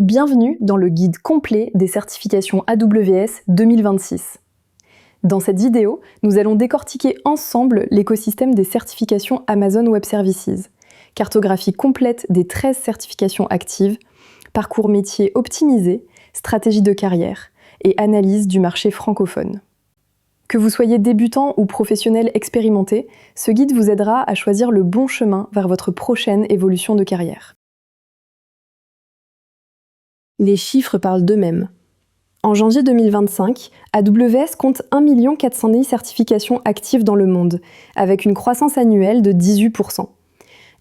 Bienvenue dans le guide complet des certifications AWS 2026. Dans cette vidéo, nous allons décortiquer ensemble l'écosystème des certifications Amazon Web Services, cartographie complète des 13 certifications actives, parcours métier optimisé, stratégie de carrière et analyse du marché francophone. Que vous soyez débutant ou professionnel expérimenté, ce guide vous aidera à choisir le bon chemin vers votre prochaine évolution de carrière. Les chiffres parlent d'eux-mêmes. En janvier 2025, AWS compte 1 410 certifications actives dans le monde, avec une croissance annuelle de 18%.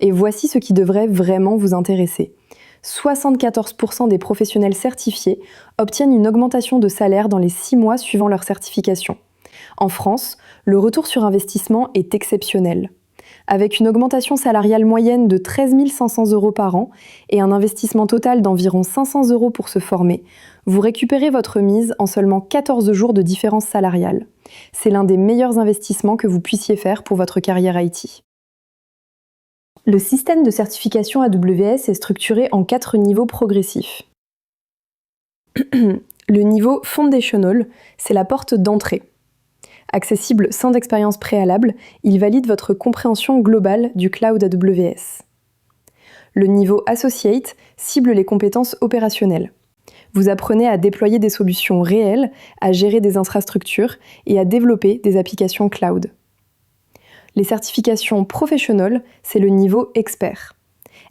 Et voici ce qui devrait vraiment vous intéresser. 74% des professionnels certifiés obtiennent une augmentation de salaire dans les 6 mois suivant leur certification. En France, le retour sur investissement est exceptionnel. Avec une augmentation salariale moyenne de 13 500 € par an et un investissement total d'environ 500 € pour se former, vous récupérez votre mise en seulement 14 jours de différence salariale. C'est l'un des meilleurs investissements que vous puissiez faire pour votre carrière IT. Le système de certification AWS est structuré en 4 niveaux progressifs. Le niveau Foundational, c'est la porte d'entrée. Accessible sans expérience préalable, il valide votre compréhension globale du cloud AWS. Le niveau Associate cible les compétences opérationnelles. Vous apprenez à déployer des solutions réelles, à gérer des infrastructures et à développer des applications cloud. Les certifications Professional, c'est le niveau Expert.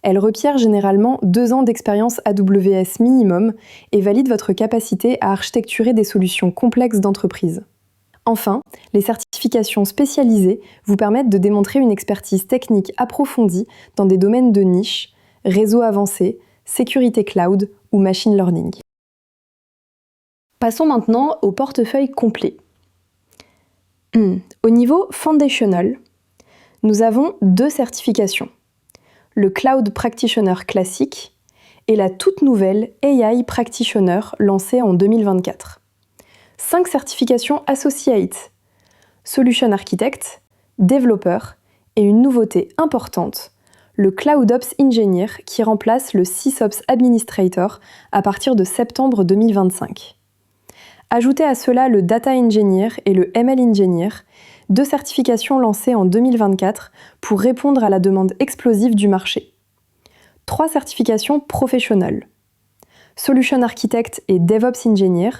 Elles requièrent généralement 2 ans d'expérience AWS minimum et valident votre capacité à architecturer des solutions complexes d'entreprise. Enfin, les certifications spécialisées vous permettent de démontrer une expertise technique approfondie dans des domaines de niche, réseau avancé, sécurité cloud ou machine learning. Passons maintenant au portefeuille complet. Au niveau Foundational, nous avons 2 certifications. Le Cloud Practitioner classique et la toute nouvelle AI Practitioner lancée en 2024. 5 certifications Associate, Solution Architect, Développeur et une nouveauté importante, le CloudOps Engineer qui remplace le SysOps Administrator à partir de septembre 2025. Ajoutez à cela le Data Engineer et le ML Engineer, 2 certifications lancées en 2024 pour répondre à la demande explosive du marché. 3 certifications Professional, Solution Architect et DevOps Engineer,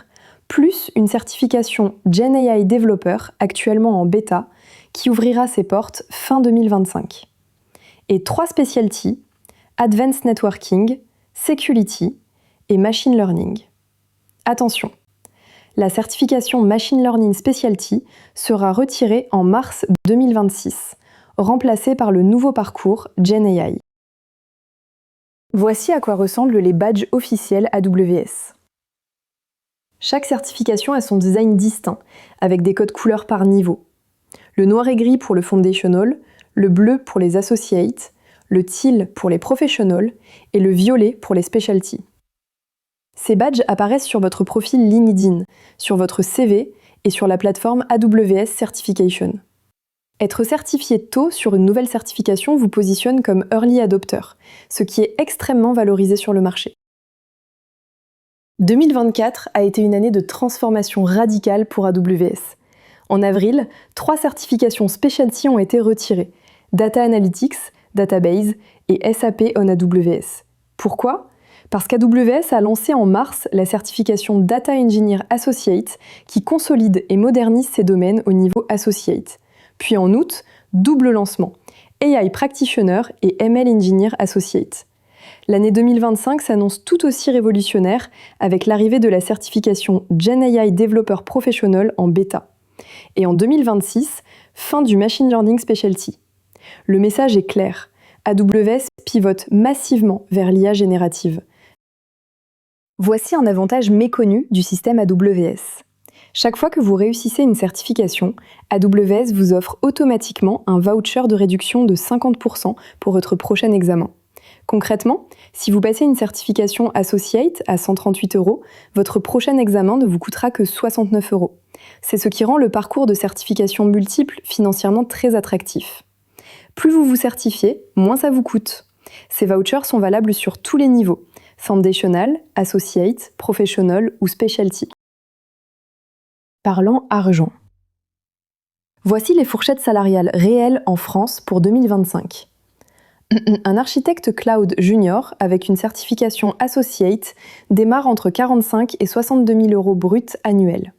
plus une certification GenAI Developer actuellement en bêta qui ouvrira ses portes fin 2025. Et 3 specialties, Advanced Networking, Security et Machine Learning. Attention, la certification Machine Learning Specialty sera retirée en mars 2026, remplacée par le nouveau parcours GenAI. Voici à quoi ressemblent les badges officiels AWS. Chaque certification a son design distinct, avec des codes couleurs par niveau. Le noir et gris pour le Foundational, le bleu pour les Associates, le teal pour les Professional et le violet pour les Specialty. Ces badges apparaissent sur votre profil LinkedIn, sur votre CV et sur la plateforme AWS Certification. Être certifié tôt sur une nouvelle certification vous positionne comme Early Adopter, ce qui est extrêmement valorisé sur le marché. 2024 a été une année de transformation radicale pour AWS. En avril, 3 certifications Specialty ont été retirées, Data Analytics, Database et SAP on AWS. Pourquoi ? Parce qu'AWS a lancé en mars la certification Data Engineer Associate qui consolide et modernise ces domaines au niveau Associate. Puis en août, double lancement, AI Practitioner et ML Engineer Associate. L'année 2025 s'annonce tout aussi révolutionnaire avec l'arrivée de la certification GenAI Developer Professional en bêta. Et en 2026, fin du Machine Learning Specialty. Le message est clair, AWS pivote massivement vers l'IA générative. Voici un avantage méconnu du système AWS. Chaque fois que vous réussissez une certification, AWS vous offre automatiquement un voucher de réduction de 50% pour votre prochain examen. Concrètement, si vous passez une certification Associate à 138 €, votre prochain examen ne vous coûtera que 69 €. C'est ce qui rend le parcours de certification multiple financièrement très attractif. Plus vous vous certifiez, moins ça vous coûte. Ces vouchers sont valables sur tous les niveaux, Foundational, Associate, Professional ou Specialty. Parlant argent. Voici les fourchettes salariales réelles en France pour 2025. Un architecte cloud junior avec une certification Associate démarre entre 45 et 62 000 euros bruts annuels.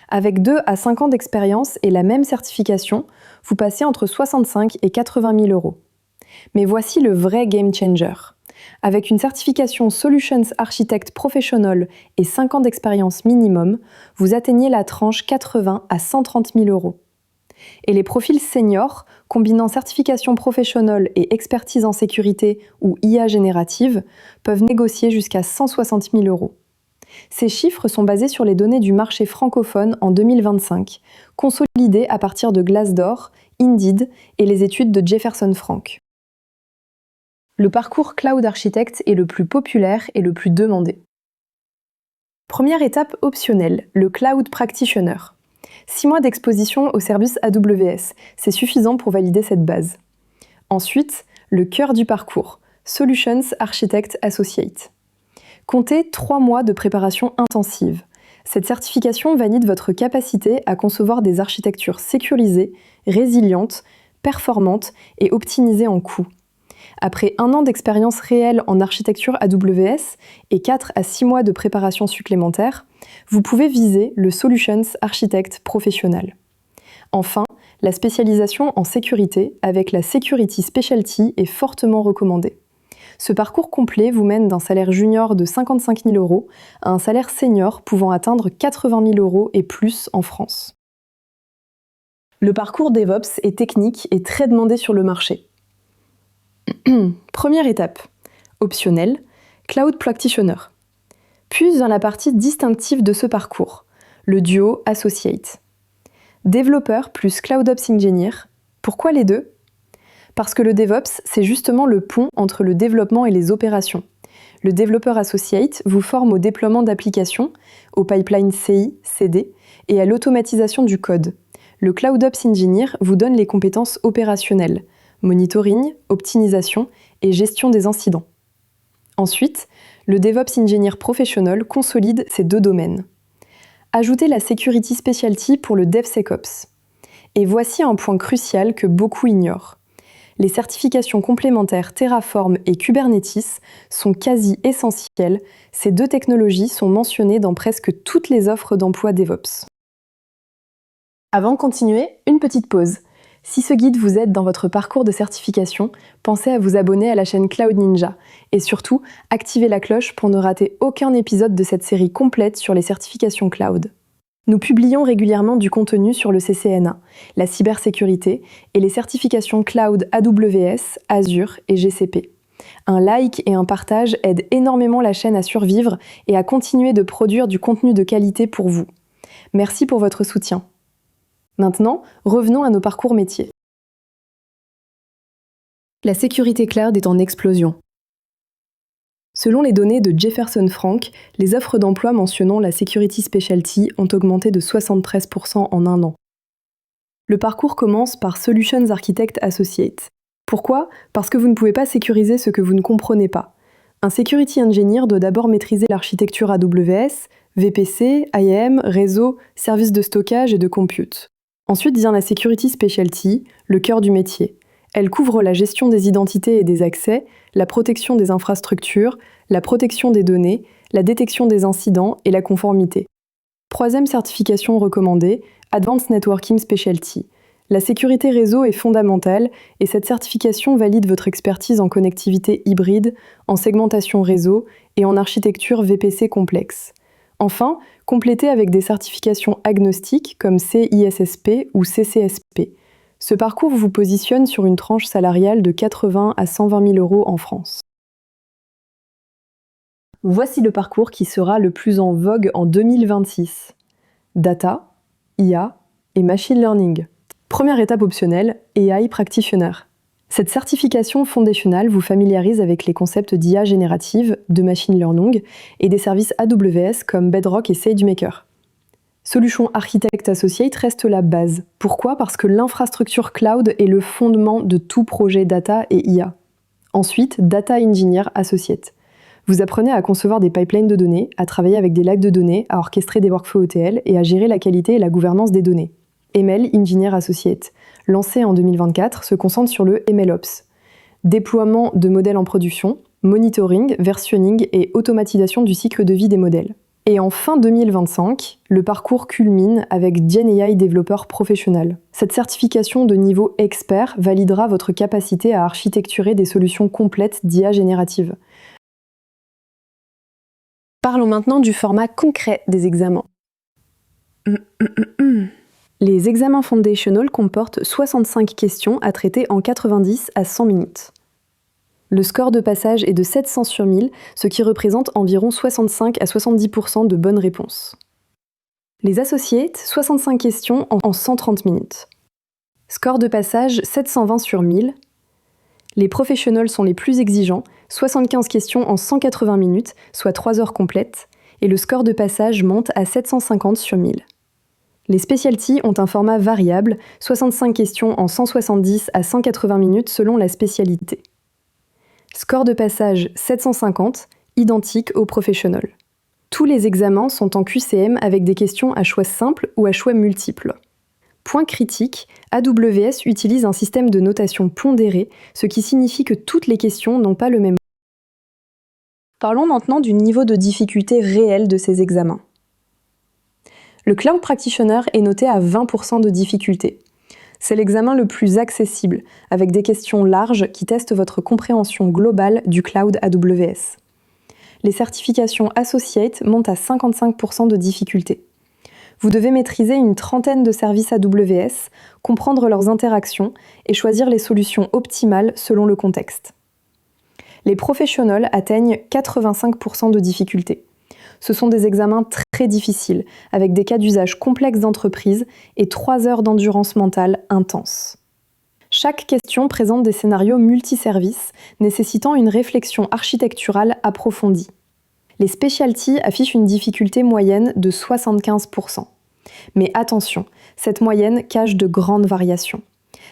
Avec 2 à 5 ans d'expérience et la même certification, vous passez entre 65 et 80 000 euros. Mais voici le vrai game changer. Avec une certification Solutions Architect Professional et 5 ans d'expérience minimum, vous atteignez la tranche 80 à 130 000 euros. Et les profils seniors, combinant certification professionnelle et expertise en sécurité ou IA générative, peuvent négocier jusqu'à 160 000 euros. Ces chiffres sont basés sur les données du marché francophone en 2025, consolidées à partir de Glassdoor, Indeed et les études de Jefferson Frank. Le parcours Cloud Architect est le plus populaire et le plus demandé. Première étape optionnelle, le Cloud Practitioner. 6 mois d'exposition au service AWS, c'est suffisant pour valider cette base. Ensuite, le cœur du parcours, Solutions Architect Associate. Comptez 3 mois de préparation intensive. Cette certification valide votre capacité à concevoir des architectures sécurisées, résilientes, performantes et optimisées en coût. Après 1 an d'expérience réelle en architecture AWS et 4 à 6 mois de préparation supplémentaire, vous pouvez viser le Solutions Architect Professional. Enfin, la spécialisation en sécurité avec la Security Specialty est fortement recommandée. Ce parcours complet vous mène d'un salaire junior de 55 000 euros à un salaire senior pouvant atteindre 80 000 euros et plus en France. Le parcours DevOps est technique et très demandé sur le marché. Première étape, optionnelle, Cloud Practitioner. Puis dans la partie distinctive de ce parcours, le duo Associate. Développeur plus CloudOps Engineer, pourquoi les deux ? Parce que le DevOps, c'est justement le pont entre le développement et les opérations. Le développeur Associate vous forme au déploiement d'applications, au pipeline CI, CD et à l'automatisation du code. Le CloudOps Engineer vous donne les compétences opérationnelles, monitoring, optimisation et gestion des incidents. Ensuite, le DevOps Engineer Professional consolide ces 2 domaines. Ajoutez la Security Specialty pour le DevSecOps. Et voici un point crucial que beaucoup ignorent. Les certifications complémentaires Terraform et Kubernetes sont quasi essentielles. Ces 2 technologies sont mentionnées dans presque toutes les offres d'emploi DevOps. Avant de continuer, une petite pause. Si ce guide vous aide dans votre parcours de certification, pensez à vous abonner à la chaîne Cloud Ninja et surtout, activez la cloche pour ne rater aucun épisode de cette série complète sur les certifications cloud. Nous publions régulièrement du contenu sur le CCNA, la cybersécurité et les certifications cloud AWS, Azure et GCP. Un like et un partage aident énormément la chaîne à survivre et à continuer de produire du contenu de qualité pour vous. Merci pour votre soutien. Maintenant, revenons à nos parcours métiers. La sécurité cloud est en explosion. Selon les données de Jefferson Frank, les offres d'emploi mentionnant la Security Specialty ont augmenté de 73% en 1 an. Le parcours commence par Solutions Architect Associate. Pourquoi ? Parce que vous ne pouvez pas sécuriser ce que vous ne comprenez pas. Un Security Engineer doit d'abord maîtriser l'architecture AWS, VPC, IAM, réseau, services de stockage et de compute. Ensuite vient la Security Specialty, le cœur du métier. Elle couvre la gestion des identités et des accès, la protection des infrastructures, la protection des données, la détection des incidents et la conformité. 3e certification recommandée, Advanced Networking Specialty. La sécurité réseau est fondamentale et cette certification valide votre expertise en connectivité hybride, en segmentation réseau et en architecture VPC complexe. Enfin, complétez avec des certifications agnostiques comme CISSP ou CCSP. Ce parcours vous positionne sur une tranche salariale de 80 à 120 000 euros en France. Voici le parcours qui sera le plus en vogue en 2026. Data, IA et Machine Learning. Première étape optionnelle, AI Practitioner. Cette certification fondationale vous familiarise avec les concepts d'IA générative, de Machine Learning et des services AWS comme Bedrock et SageMaker. Solution Architect Associate reste la base. Pourquoi ? Parce que l'infrastructure cloud est le fondement de tout projet data et IA. Ensuite, Data Engineer Associate. Vous apprenez à concevoir des pipelines de données, à travailler avec des lacs de données, à orchestrer des workflows ETL et à gérer la qualité et la gouvernance des données. ML Engineer Associate, lancé en 2024, se concentre sur le MLOps. Déploiement de modèles en production, monitoring, versionning et automatisation du cycle de vie des modèles. Et en fin 2025, le parcours culmine avec GenAI Developer Professional. Cette certification de niveau expert validera votre capacité à architecturer des solutions complètes d'IA générative. Parlons maintenant du format concret des examens. Les examens foundational comportent 65 questions à traiter en 90 à 100 minutes. Le score de passage est de 700 sur 1000, ce qui représente environ 65 à 70% de bonnes réponses. Les associates, 65 questions en 130 minutes. Score de passage 720 sur 1000. Les professionnels sont les plus exigeants, 75 questions en 180 minutes, soit 3 heures complètes, et le score de passage monte à 750 sur 1000. Les specialties ont un format variable, 65 questions en 170 à 180 minutes selon la spécialité. Score de passage 750, identique au professionnel. Tous les examens sont en QCM avec des questions à choix simple ou à choix multiple. Point critique, AWS utilise un système de notation pondérée, ce qui signifie que toutes les questions n'ont pas le même. Parlons maintenant du niveau de difficulté réel de ces examens. Le Cloud Practitioner est noté à 20% de difficulté. C'est l'examen le plus accessible, avec des questions larges qui testent votre compréhension globale du cloud AWS. Les certifications Associate montent à 55% de difficulté. Vous devez maîtriser une trentaine de services AWS, comprendre leurs interactions et choisir les solutions optimales selon le contexte. Les professionnels atteignent 85% de difficulté. Ce sont des examens très difficiles, avec des cas d'usage complexes d'entreprise et 3 heures d'endurance mentale intense. Chaque question présente des scénarios multiservices, nécessitant une réflexion architecturale approfondie. Les specialties affichent une difficulté moyenne de 75%. Mais attention, cette moyenne cache de grandes variations.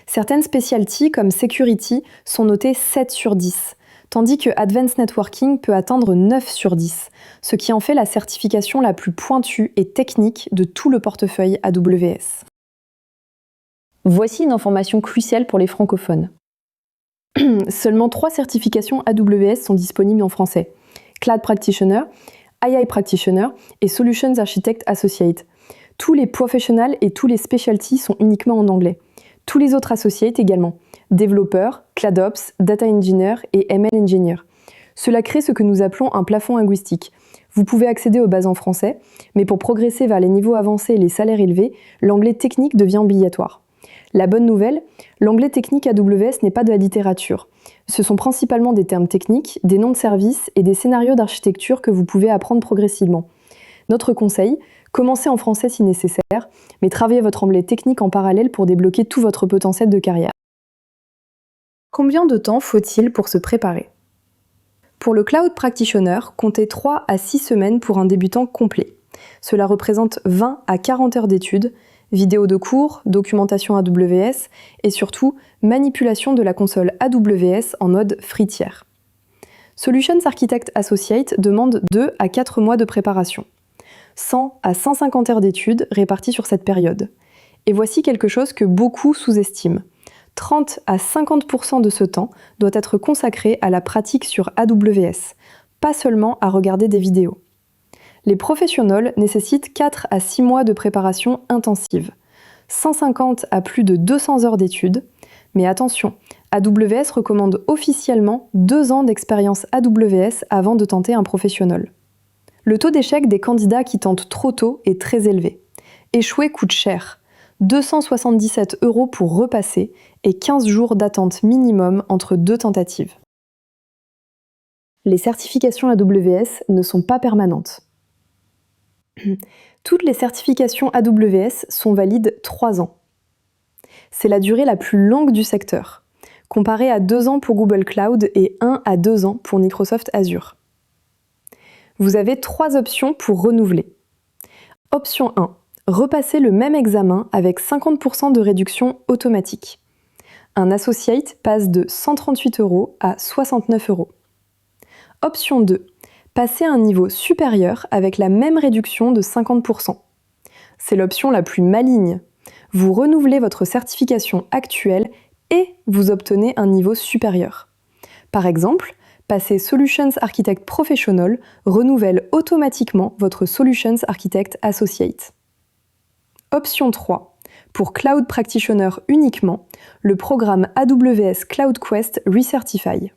Certaines specialties, comme Security, sont notées 7 sur 10, tandis que Advanced Networking peut atteindre 9 sur 10, ce qui en fait la certification la plus pointue et technique de tout le portefeuille AWS. Voici une information cruciale pour les francophones. Seulement 3 certifications AWS sont disponibles en français. Cloud Practitioner, AI Practitioner et Solutions Architect Associate. Tous les professionnels et tous les specialties sont uniquement en anglais. Tous les autres associates également. Développeurs, CloudOps, Data Engineer et ML Engineer. Cela crée ce que nous appelons un plafond linguistique. Vous pouvez accéder aux bases en français, mais pour progresser vers les niveaux avancés et les salaires élevés, l'anglais technique devient obligatoire. La bonne nouvelle, l'anglais technique AWS n'est pas de la littérature. Ce sont principalement des termes techniques, des noms de services et des scénarios d'architecture que vous pouvez apprendre progressivement. Notre conseil, commencez en français si nécessaire, mais travaillez votre anglais technique en parallèle pour débloquer tout votre potentiel de carrière. Combien de temps faut-il pour se préparer ? Pour le Cloud Practitioner, comptez 3 à 6 semaines pour un débutant complet. Cela représente 20 à 40 heures d'études, vidéos de cours, documentation AWS et surtout manipulation de la console AWS en mode free tier. Solutions Architect Associate demande 2 à 4 mois de préparation. 100 à 150 heures d'études réparties sur cette période. Et voici quelque chose que beaucoup sous-estiment. 30 à 50% de ce temps doit être consacré à la pratique sur AWS, pas seulement à regarder des vidéos. Les professionnels nécessitent 4 à 6 mois de préparation intensive, 150 à plus de 200 heures d'études, mais attention, AWS recommande officiellement 2 ans d'expérience AWS avant de tenter un professionnel. Le taux d'échec des candidats qui tentent trop tôt est très élevé. Échouer coûte cher, 277 € pour repasser et 15 jours d'attente minimum entre 2 tentatives. Les certifications AWS ne sont pas permanentes. Toutes les certifications AWS sont valides 3 ans. C'est la durée la plus longue du secteur, comparée à 2 ans pour Google Cloud et 1 à 2 ans pour Microsoft Azure. Vous avez 3 options pour renouveler. Option 1. Repasser le même examen avec 50% de réduction automatique. Un associate passe de 138 € à 69 €. Option 2. Passez à un niveau supérieur avec la même réduction de 50%. C'est l'option la plus maligne. Vous renouvelez votre certification actuelle et vous obtenez un niveau supérieur. Par exemple, passer Solutions Architect Professional renouvelle automatiquement votre Solutions Architect Associate. Option 3. Pour Cloud Practitioner uniquement, le programme AWS Cloud Quest Recertify.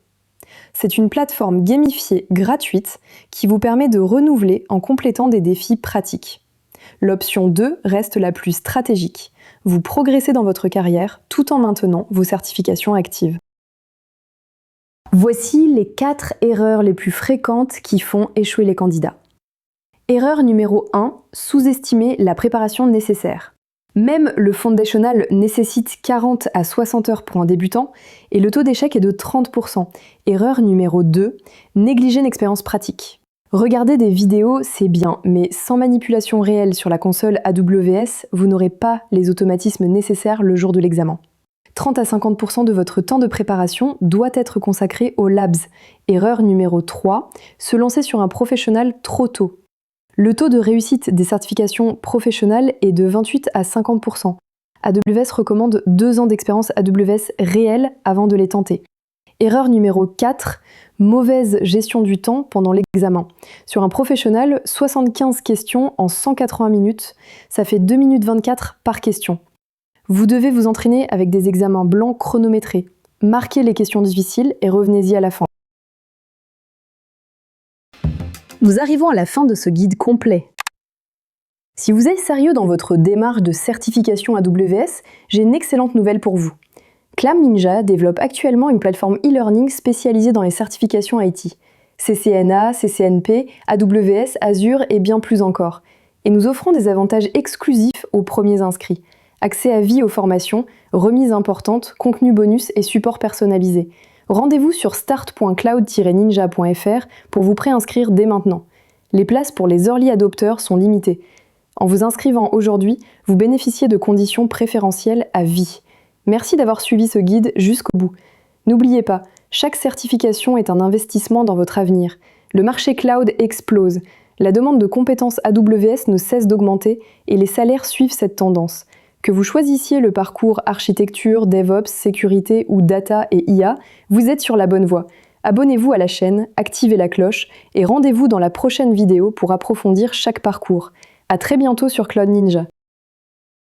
C'est une plateforme gamifiée gratuite qui vous permet de renouveler en complétant des défis pratiques. L'option 2 reste la plus stratégique. Vous progressez dans votre carrière tout en maintenant vos certifications actives. Voici les 4 erreurs les plus fréquentes qui font échouer les candidats. Erreur numéro 1, sous-estimer la préparation nécessaire. Même le foundational nécessite 40 à 60 heures pour un débutant et le taux d'échec est de 30%. Erreur numéro 2, négliger une expérience pratique. Regarder des vidéos, c'est bien, mais sans manipulation réelle sur la console AWS, vous n'aurez pas les automatismes nécessaires le jour de l'examen. 30 à 50% de votre temps de préparation doit être consacré aux labs. Erreur numéro 3, se lancer sur un professionnal trop tôt. Le taux de réussite des certifications professionnelles est de 28 à 50%. AWS recommande 2 ans d'expérience AWS réelle avant de les tenter. Erreur numéro 4, mauvaise gestion du temps pendant l'examen. Sur un professionnel, 75 questions en 180 minutes, ça fait 2 minutes 24 par question. Vous devez vous entraîner avec des examens blancs chronométrés. Marquez les questions difficiles et revenez-y à la fin. Nous arrivons à la fin de ce guide complet. Si vous êtes sérieux dans votre démarche de certification AWS, j'ai une excellente nouvelle pour vous. Clam Ninja développe actuellement une plateforme e-learning spécialisée dans les certifications IT. CCNA, CCNP, AWS, Azure et bien plus encore. Et nous offrons des avantages exclusifs aux premiers inscrits. Accès à vie aux formations, remises importantes, contenus bonus et support personnalisé. Rendez-vous sur start.cloud-ninja.fr pour vous préinscrire dès maintenant. Les places pour les early adopters sont limitées. En vous inscrivant aujourd'hui, vous bénéficiez de conditions préférentielles à vie. Merci d'avoir suivi ce guide jusqu'au bout. N'oubliez pas, chaque certification est un investissement dans votre avenir. Le marché cloud explose. La demande de compétences AWS ne cesse d'augmenter et les salaires suivent cette tendance. Que vous choisissiez le parcours architecture, DevOps, sécurité ou data et IA, vous êtes sur la bonne voie. Abonnez-vous à la chaîne, activez la cloche et rendez-vous dans la prochaine vidéo pour approfondir chaque parcours. À très bientôt sur Cloud Ninja.